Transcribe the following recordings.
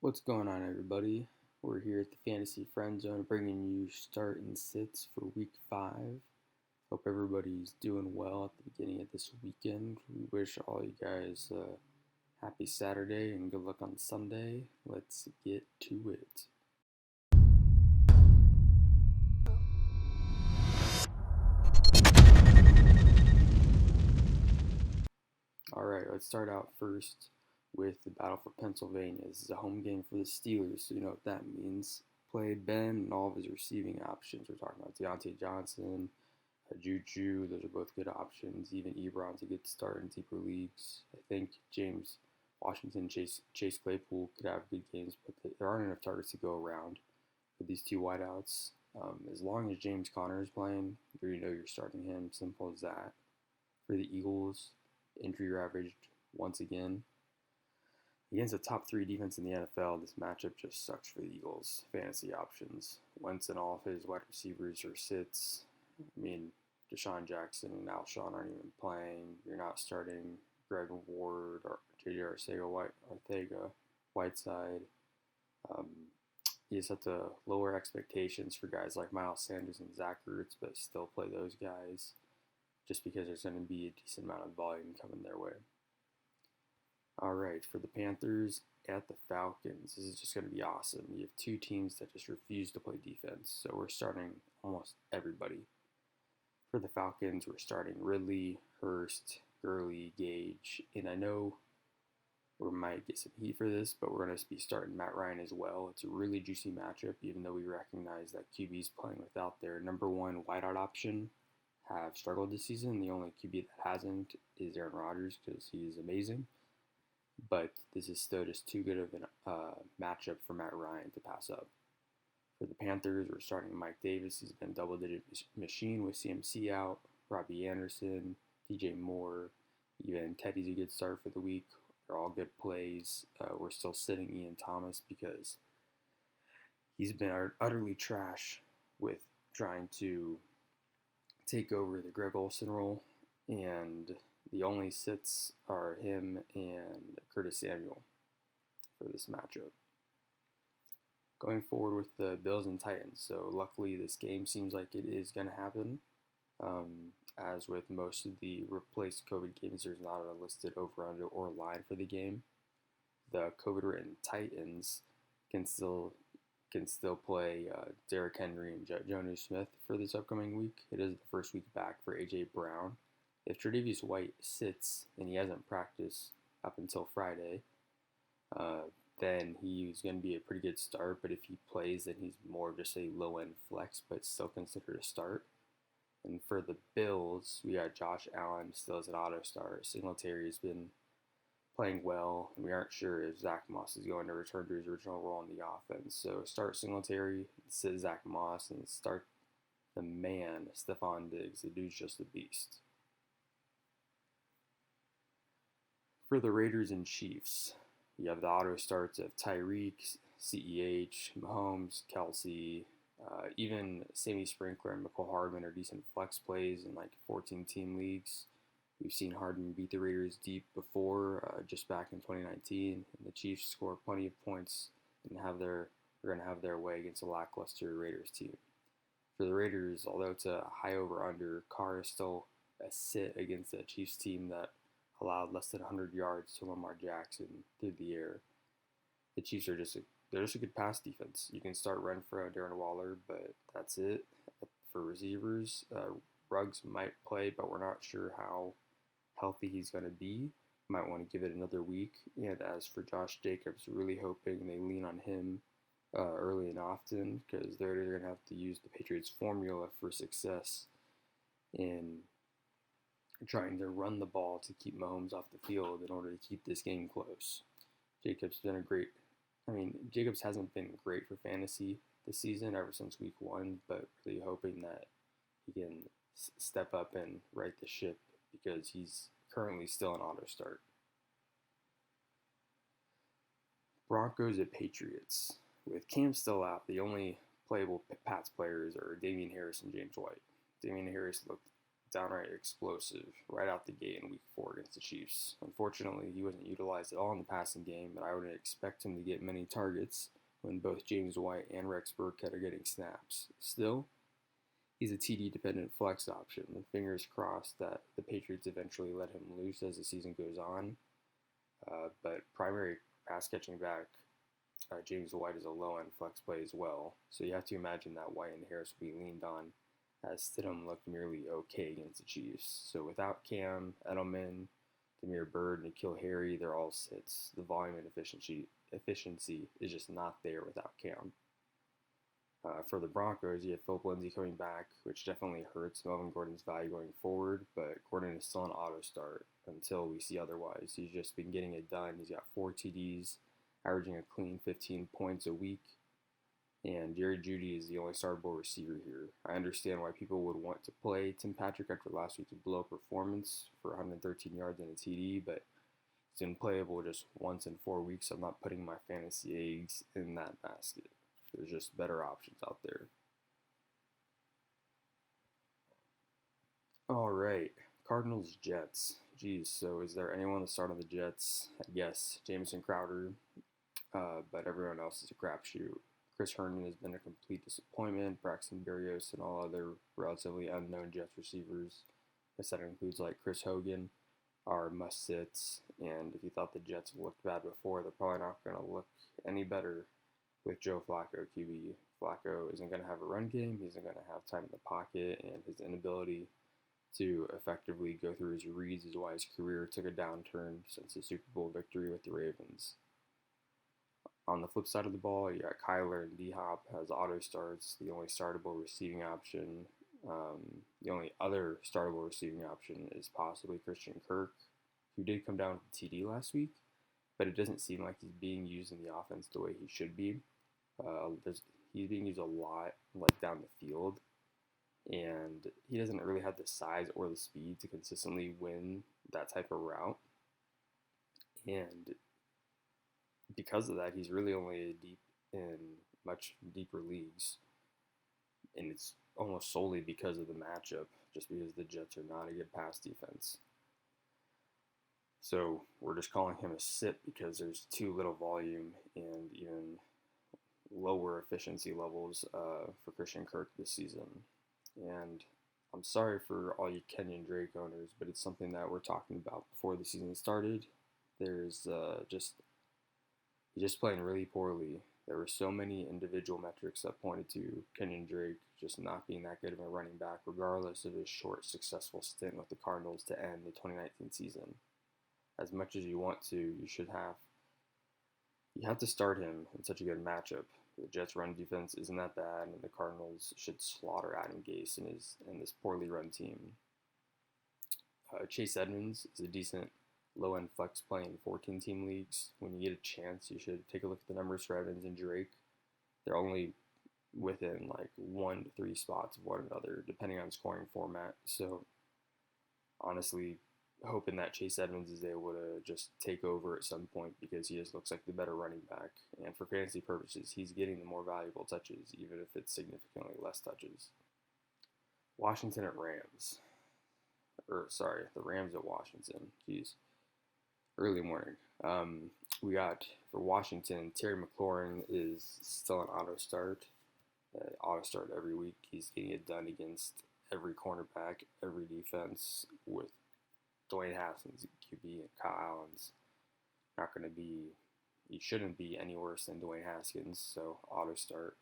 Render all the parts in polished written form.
What's going on, everybody? We're here at the Fantasy FrendZone bringing you start and sits for week 5. Hope everybody's doing well at the beginning of this weekend. We wish all you guys a happy Saturday and good luck on Sunday. Let's get to it. All right, let's start out first with the battle for Pennsylvania. This is a home game for the Steelers, so you know what that means. Play Ben and all of his receiving options. We're talking about Deontay Johnson, Juju. Those are both good options. Even Ebron's a good start in deeper leagues. I think James Washington, Chase Claypool could have good games, but there aren't enough targets to go around for these two wideouts. As long as James Conner is playing, you know you're starting him. Simple as that. For the Eagles, injury ravaged once again. Against a top 3 defense in the NFL, this matchup just sucks for the Eagles. Fantasy options. Wentz and all of his wide receivers are sits. I mean, Deshaun Jackson and Alshon aren't even playing. You're not starting Greg Ward or J.J. Whiteside. You just have to lower expectations for guys like Miles Sanders and Zach Ertz, but still play those guys just because there's going to be a decent amount of volume coming their way. All right, for the Panthers at the Falcons, this is just going to be awesome. You have two teams that just refuse to play defense, so we're starting almost everybody. For the Falcons, we're starting Ridley, Hurst, Gurley, Gage, and I know we might get some heat for this, but we're going to be starting Matt Ryan as well. It's a really juicy matchup, even though we recognize that QBs playing without their number one wideout option have struggled this season. The only QB that hasn't is Aaron Rodgers because he is amazing. But this is still just too good of a matchup for Matt Ryan to pass up. For the Panthers, we're starting Mike Davis. He's been a double-digit machine with CMC out, Robbie Anderson, DJ Moore, even Teddy's a good start for the week. They're all good plays. We're still sitting Ian Thomas because he's been utterly trash with trying to take over the Greg Olsen role, and the only sits are him and Curtis Samuel for this matchup. Going forward with the Bills and Titans, so luckily this game seems like it is going to happen. As with most of the replaced COVID games, there's not a listed over-under or line for the game. The COVID-ridden Titans can still play Derrick Henry and Jonnu Smith for this upcoming week. It is the first week back for A.J. Brown. If Tre'Davious White sits and he hasn't practiced up until Friday, then he's going to be a pretty good start. But if he plays, then he's more of just a low-end flex, but still considered a start. And for the Bills, we got Josh Allen still as an auto start. Singletary has been playing well, and we aren't sure if Zach Moss is going to return to his original role in the offense. So start Singletary, sit Zach Moss, and start the man, Stephon Diggs. The dude's just a beast. For the Raiders and Chiefs, you have the auto starts of Tyreek, CEH, Mahomes, Kelsey, even Sammy Sprinkler and McCole Hardman are decent flex plays in like 14-team leagues. We've seen Hardman beat the Raiders deep before, just back in 2019, and the Chiefs score plenty of points and are going to have their way against a lackluster Raiders team. For the Raiders, although it's a high over-under, Carr is still a sit against a Chiefs team that allowed less than 100 yards to Lamar Jackson through the air. The Chiefs are just a good pass defense. You can start Renfrow, Darren Waller, but that's it. For receivers, Ruggs might play, but we're not sure how healthy he's going to be. Might want to give it another week. And as for Josh Jacobs, really hoping they lean on him early and often, because they're going to have to use the Patriots formula for success in trying to run the ball to keep Mahomes off the field in order to keep this game close. Jacobs hasn't been great for fantasy this season ever since week 1, but really hoping that he can step up and right the ship because he's currently still an auto start. Broncos at Patriots. With Cam still out, the only playable Pats players are Damian Harris and James White. Damian Harris looked downright explosive right out the gate in Week 4 against the Chiefs. Unfortunately, he wasn't utilized at all in the passing game, but I wouldn't expect him to get many targets when both James White and Rex Burkhead are getting snaps. Still, he's a TD-dependent flex option, and fingers crossed that the Patriots eventually let him loose as the season goes on. But primary pass-catching back James White is a low-end flex play as well, so you have to imagine that White and Harris will be leaned on as Stidham looked merely okay against the Chiefs. So without Cam, Edelman, Damiere Byrd, N'Keal Harry, they're all sits. The volume and efficiency is just not there without Cam. For the Broncos, you have Philip Lindsay coming back, which definitely hurts Melvin Gordon's value going forward, but Gordon is still an auto start until we see otherwise. He's just been getting it done. He's got 4 TDs, averaging a clean 15 points a week, and Jerry Jeudy is the only startable receiver here. I understand why people would want to play Tim Patrick after last week's blow performance for 113 yards and a TD, but he's been playable just once in 4 weeks. I'm not putting my fantasy eggs in that basket. There's just better options out there. All right, Cardinals Jets. Geez, so is there anyone to start on the Jets? Yes, Jamison Crowder, but everyone else is a crapshoot. Chris Herndon has been a complete disappointment. Braxton Berrios and all other relatively unknown Jets receivers, that includes like Chris Hogan, are must-sits. And if you thought the Jets looked bad before, they're probably not going to look any better with Joe Flacco QB. Flacco isn't going to have a run game. He isn't going to have time in the pocket, and his inability to effectively go through his reads is why his career took a downturn since the Super Bowl victory with the Ravens. On the flip side of the ball, you got Kyler and D-Hop as auto starts, the only startable receiving option. The only other startable receiving option is possibly Christian Kirk, who did come down with the TD last week, but it doesn't seem like he's being used in the offense the way he should be. He's being used a lot, like down the field, and he doesn't really have the size or the speed to consistently win that type of route. And because of that, he's really only deep in much deeper leagues, and it's almost solely because of the matchup, just because the Jets are not a good pass defense. So we're just calling him a sit because there's too little volume and even lower efficiency levels for Christian Kirk this season. And I'm sorry for all you Kenyon Drake owners, but it's something that we're talking about before the season started. There's he's just playing really poorly. There were so many individual metrics that pointed to Kenyon Drake just not being that good of a running back, regardless of his short, successful stint with the Cardinals to end the 2019 season. As much as you want to, you have to start him in such a good matchup. The Jets' run defense isn't that bad, and the Cardinals should slaughter Adam Gase and this poorly run team. Chase Edmonds is a decent low-end flex play in 14-team leagues. When you get a chance, you should take a look at the numbers for Evans and Drake. They're only within like 1 to 3 spots of one another, depending on scoring format. So, honestly, hoping that Chase Edmonds is able to just take over at some point because he just looks like the better running back. And for fantasy purposes, he's getting the more valuable touches, even if it's significantly less touches. Washington at Rams. The Rams at Washington. Jeez. Early morning. We got, for Washington, Terry McLaurin is still an auto start. Auto start every week. He's getting it done against every cornerback, every defense, with Dwayne Haskins, QB, and Kyle Allen's not going to be, he shouldn't be any worse than Dwayne Haskins, so auto start.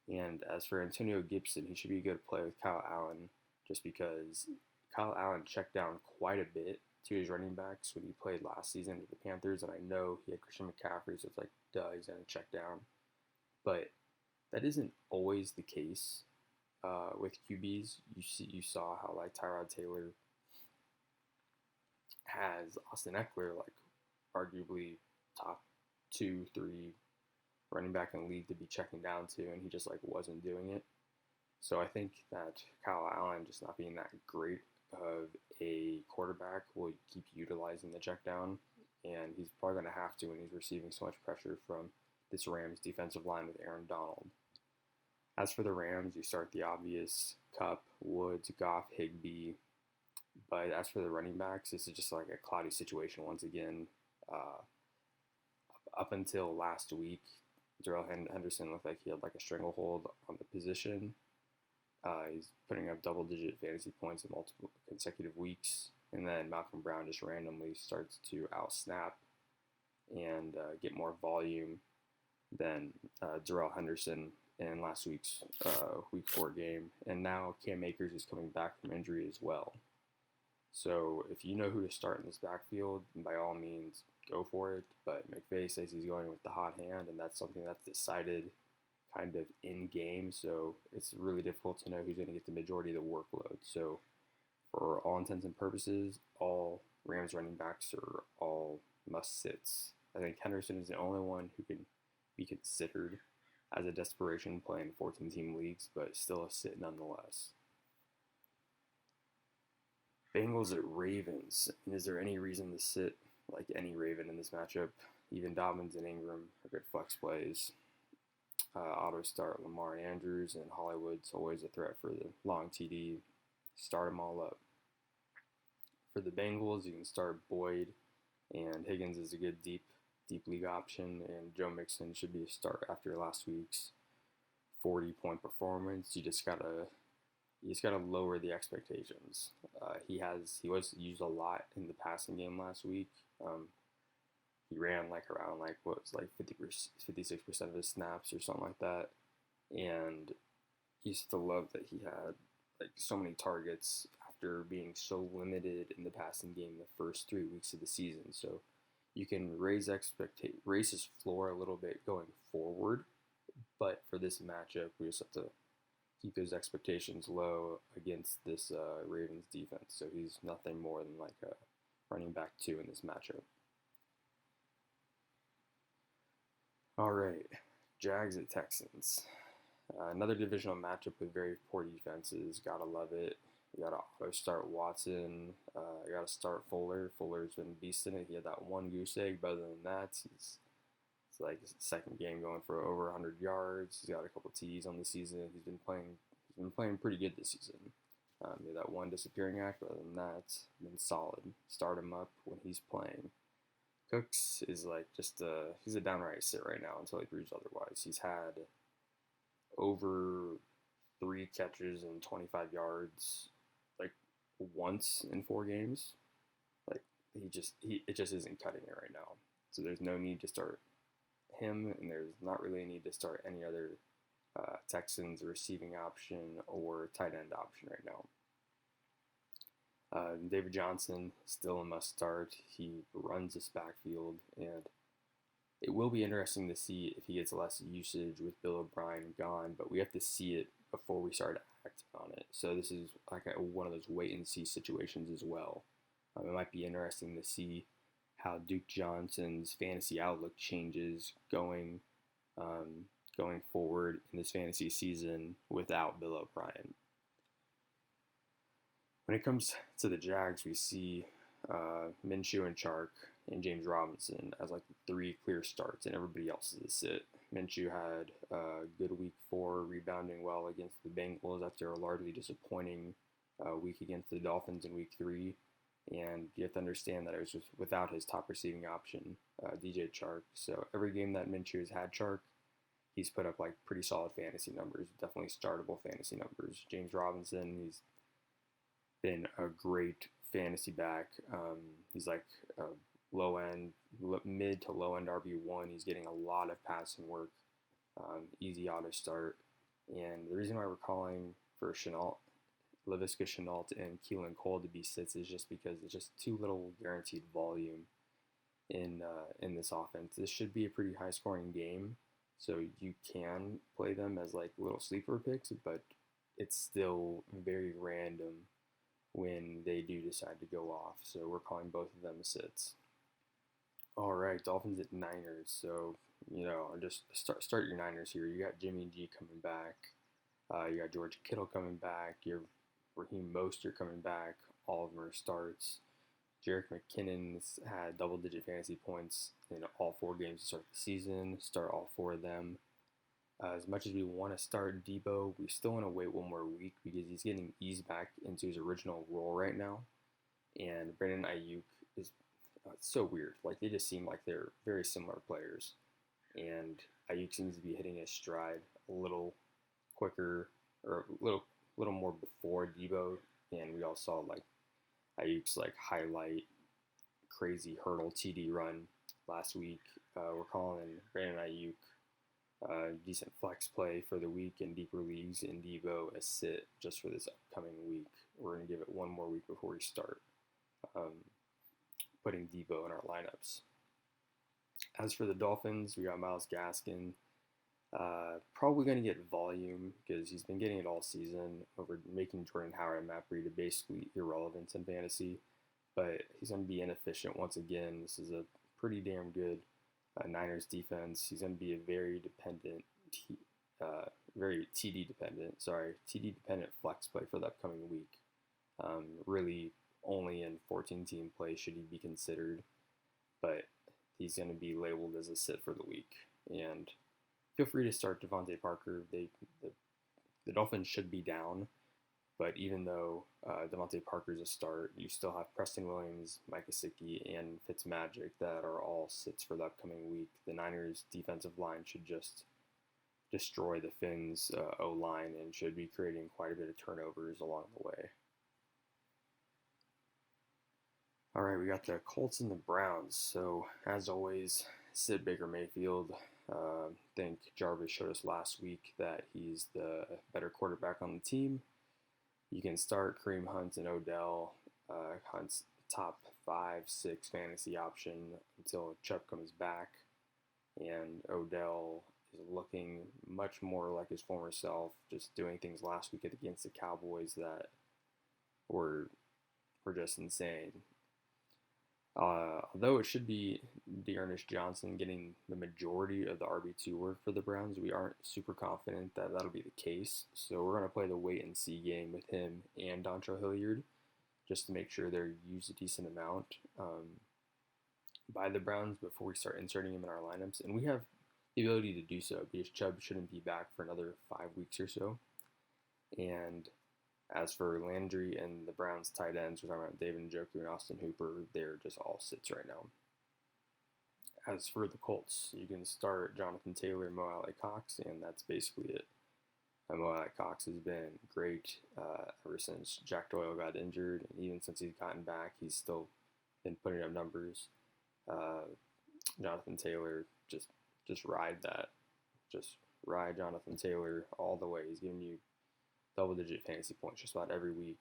And as for Antonio Gibson, he should be a good play with Kyle Allen, just because Kyle Allen checked down quite a bit to his running backs when he played last season with the Panthers, and I know he had Christian McCaffrey, so it's like, duh, he's going to check down. But that isn't always the case with QBs. You saw how like Tyrod Taylor has Austin Eckler, like arguably top 2-3 running back in the league to be checking down to, and he just like wasn't doing it. So I think that Kyle Allen just not being that great of a quarterback will keep utilizing the check down, and he's probably going to have to when he's receiving so much pressure from this Rams defensive line with Aaron Donald. As for the Rams, you start the obvious: Kupp, Woods, Goff, Higbee. But as for the running backs, this is just like a cloudy situation once again. Uh, Up until last week, Darrell Henderson looked like he had like a stranglehold on the position. He's putting up double-digit fantasy points in multiple consecutive weeks, and then Malcolm Brown just randomly starts to out-snap and get more volume than Darrell Henderson in last week's Week 4 game. And now Cam Akers is coming back from injury as well. So if you know who to start in this backfield, by all means, go for it. But McVay says he's going with the hot hand, and that's something that's decided kind of in game. So it's really difficult to know who's going to get the majority of the workload. So for all intents and purposes, all Rams running backs are all must-sits. I think Henderson is the only one who can be considered as a desperation play in 14-team leagues, but still a sit nonetheless. Bengals at Ravens. Is there any reason to sit like any Raven in this matchup? Even Dobbins and Ingram are good flex plays. Auto start Lamar Andrews, and Hollywood's always a threat for the long TD. Start them all up. For the Bengals, you can start Boyd, and Higgins is a good deep league option, and Joe Mixon should be a start after last week's 40-point performance. You just gotta lower the expectations. He was used a lot in the passing game last week. He ran around 56% of his snaps or something like that, and he used to love that he had so many targets after being so limited in the passing game the first 3 weeks of the season. So you can raise his floor a little bit going forward, but for this matchup, we just have to keep those expectations low against this Ravens defense. So he's nothing more than like a running back 2 in this matchup. All right, Jags at Texans. Another divisional matchup with very poor defenses. Gotta love it. You gotta auto start Watson. You gotta start Fuller. Fuller's been beasting it. He had that one goose egg. But other than that, it's like his second game going for over 100 yards. He's got a couple TDs on the season. He's been playing pretty good this season. He had that one disappearing act. But other than that, been solid. Start him up when he's playing. Cooks is he's a downright sit right now until he proves otherwise. He's had over 3 catches and 25 yards once in 4 games. It just isn't cutting it right now. So there's no need to start him, and there's not really a need to start any other Texans receiving option or tight end option right now. David Johnson, still a must start. He runs this backfield, and it will be interesting to see if he gets less usage with Bill O'Brien gone, but we have to see it before we start acting on it. So this is one of those wait-and-see situations as well. It might be interesting to see how Duke Johnson's fantasy outlook changes going forward in this fantasy season without Bill O'Brien. When it comes to the Jags, we see Minshew and Chark and James Robinson as the 3 clear starts, and everybody else is a sit. Minshew had a good week 4, rebounding well against the Bengals after a largely disappointing week against the Dolphins in week 3. And you have to understand that it was just without his top receiving option, DJ Chark. So every game that Minshew has had Chark, he's put up pretty solid fantasy numbers, definitely startable fantasy numbers. James Robinson, he's been a great fantasy back. He's a mid to low end RB1. He's getting a lot of passing work, easy auto start. And the reason why we're calling for Laviska Shenault and Keelan Cole to be sits is just because it's just too little guaranteed volume in this offense. This should be a pretty high scoring game, so you can play them as little sleeper picks, but it's still very random when they do decide to go off. So we're calling both of them sits. All right, Dolphins at Niners. So just start your Niners here. You got Jimmy G coming back. You got George Kittle coming back. You have Raheem Mostert coming back. All of them are starts. Jerick McKinnon's had double-digit fantasy points in all 4 games to start the season. Start all 4 of them. As much as we want to start Debo, we still want to wait one more week because he's getting eased back into his original role right now. and Brandon Ayuk is it's so weird. Like they just seem like they're very similar players, and Ayuk seems to be hitting his stride a little quicker or a little more before Debo, and we all saw like Ayuk's like highlight crazy hurdle TD run last week. We're calling Brandon Ayuk decent flex play for the week in deeper leagues, and Debo a sit just for this upcoming week. We're going to give it one more week before we start putting Debo in our lineups. As for the Dolphins, we got Myles Gaskin. Probably going to get volume because he's been getting it all season over making Jordan Howard and Matt Breida basically irrelevant in fantasy. But he's going to be inefficient once again. This is a pretty damn good Niners defense. He's going to be a very TD dependent flex play for the upcoming week. Really, only in 14-team play should he be considered, but he's going to be labeled as a sit for the week. And feel free to start Devontae Parker. The Dolphins should be down, but even though Devontae Parker's a start, you still have Preston Williams, Mike Gesicki, and Fitzmagic that are all sits for the upcoming week. The Niners' defensive line should just destroy the Finns' O-line and should be creating quite a bit of turnovers along the way. All right, we got the Colts and the Browns. So, as always, sit Baker Mayfield. I think Jarvis showed us last week that he's the better quarterback on the team. You can start Kareem Hunt and Odell. Hunt's top 5-6 fantasy option until Chubb comes back. And Odell is looking much more like his former self, just doing things last week against the Cowboys that were just insane. Although it should be Dearness Johnson getting the majority of the RB2 work for the Browns, we aren't super confident that that'll be the case. So we're going to play the wait-and-see game with him and Dontrell Hilliard just to make sure they're used a decent amount by the Browns before we start inserting him in our lineups. And we have the ability to do so because Chubb shouldn't be back for another 5 weeks or so. And as for Landry and the Browns tight ends, we're talking about David Njoku and Austin Hooper. They're just all sits right now. As for the Colts, you can start Jonathan Taylor and Mo Alley-Cox, and that's basically it. Mo Alley-Cox has been great ever since Jack Doyle got injured, and even since he's gotten back, he's still been putting up numbers. Jonathan Taylor, just ride that. Just ride Jonathan Taylor all the way. He's giving you double-digit fantasy points just about every week.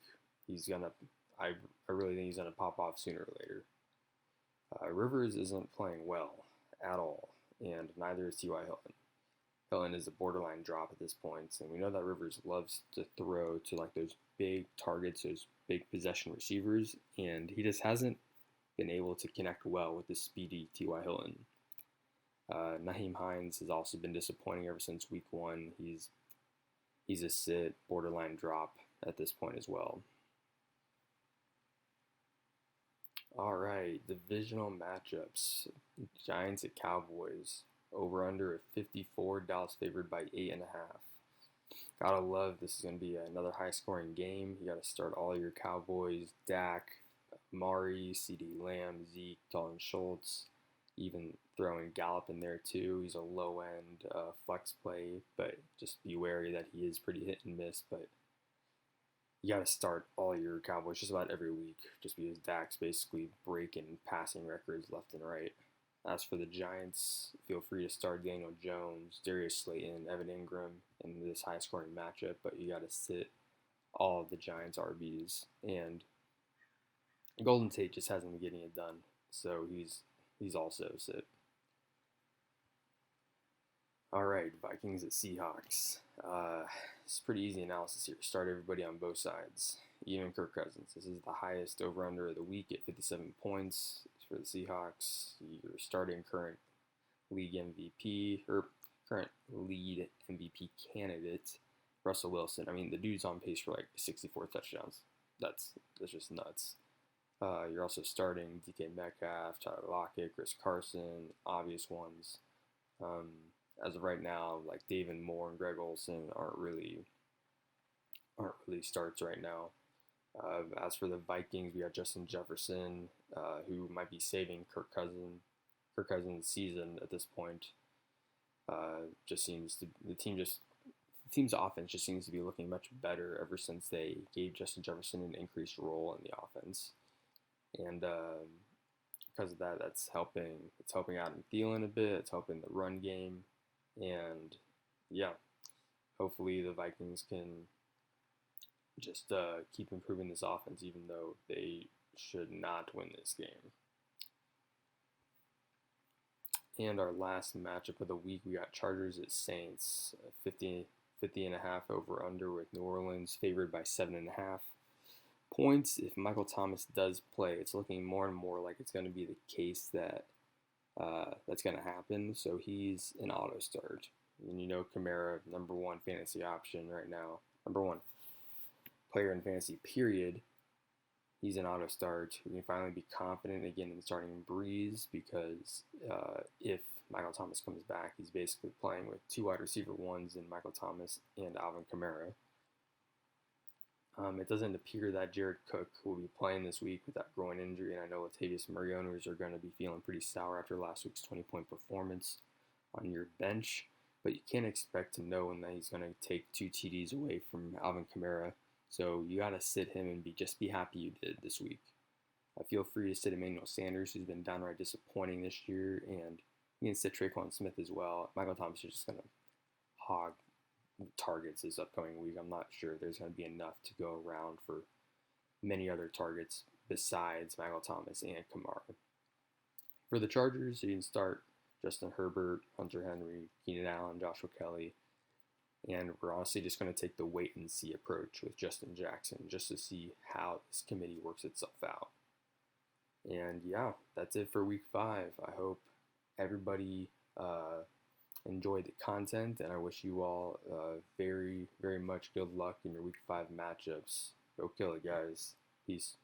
I really think he's gonna pop off sooner or later. Rivers isn't playing well at all, and neither is T.Y. Hilton. Hilton is a borderline drop at this point, and we know that Rivers loves to throw to like those big targets, those big possession receivers, and he just hasn't been able to connect well with the speedy T.Y. Hilton. Nyheim Hines has also been disappointing ever since week 1. He's a sit, borderline drop at this point as well. All right, divisional matchups. Giants at Cowboys. Over under at 54. Dallas favored by 8.5. Gotta love this is going to be another high-scoring game. You got to start all your Cowboys. Dak, Mari, CeeDee Lamb, Zeke, Dalton Schultz. Even throwing Gallup in there too. He's a low-end flex play, but just be wary that he is pretty hit and miss. But you got to start all your Cowboys just about every week, just because Dak's basically breaking passing records left and right. As for the Giants, feel free to start Daniel Jones, Darius Slayton, Evan Ingram in this high-scoring matchup, but you got to sit all of the Giants RBs. And Golden Tate just hasn't been getting it done, so he's also sit. All right, Vikings at Seahawks. It's pretty easy analysis here. Start everybody on both sides. Even Kirk Cousins. This is the highest over-under of the week at 57 points for the Seahawks. You're starting current league MVP, or current lead MVP candidate, Russell Wilson. I mean, the dude's on pace for like 64 touchdowns. That's just nuts. You're also starting DK Metcalf, Tyler Lockett, Chris Carson, obvious ones. As of right now, like David Moore and Greg Olsen aren't really starts right now. As for the Vikings, we got Justin Jefferson, who might be saving Kirk Cousins' season at this point. Just seems to the team's offense just seems to be looking much better ever since they gave Justin Jefferson an increased role in the offense, and because of that, that's helping. It's helping Adam Thielen a bit. It's helping the run game, and yeah, hopefully the Vikings can just keep improving this offense, even though they should not win this game. And our last matchup of the week, we got Chargers at Saints, 50.5 over under, with New Orleans favored by 7.5 points. If Michael Thomas does play, it's looking more and more like it's going to be the case that that's going to happen. So he's an auto start. And you know, Kamara, number one fantasy option right now, number one player in fantasy, period. He's an auto start. We can finally be confident again in starting Breeze, because if Michael Thomas comes back, he's basically playing with two wide receiver ones in Michael Thomas and Alvin Kamara. It doesn't appear that Jared Cook will be playing this week with that groin injury, and I know Latavius Murray owners are going to be feeling pretty sour after last week's 20-point performance on your bench, but you can't expect to know when that he's going to take 2 TDs away from Alvin Kamara. So you got to sit him and just be happy you did this week. I feel free to sit Emmanuel Sanders, who's been downright disappointing this year, and you can sit Traquan Smith as well. Michael Thomas is just going to hog targets this upcoming week. I'm not sure there's going to be enough to go around for many other targets besides Michael Thomas and Kamara. For the Chargers, you can start Justin Herbert, Hunter Henry, Keenan Allen, Joshua Kelly. And we're honestly just going to take the wait-and-see approach with Justin Jackson just to see how this committee works itself out. And yeah, that's it for Week 5. I hope everybody enjoyed the content, and I wish you all very, very much good luck in your Week 5 matchups. Go kill it, guys. Peace.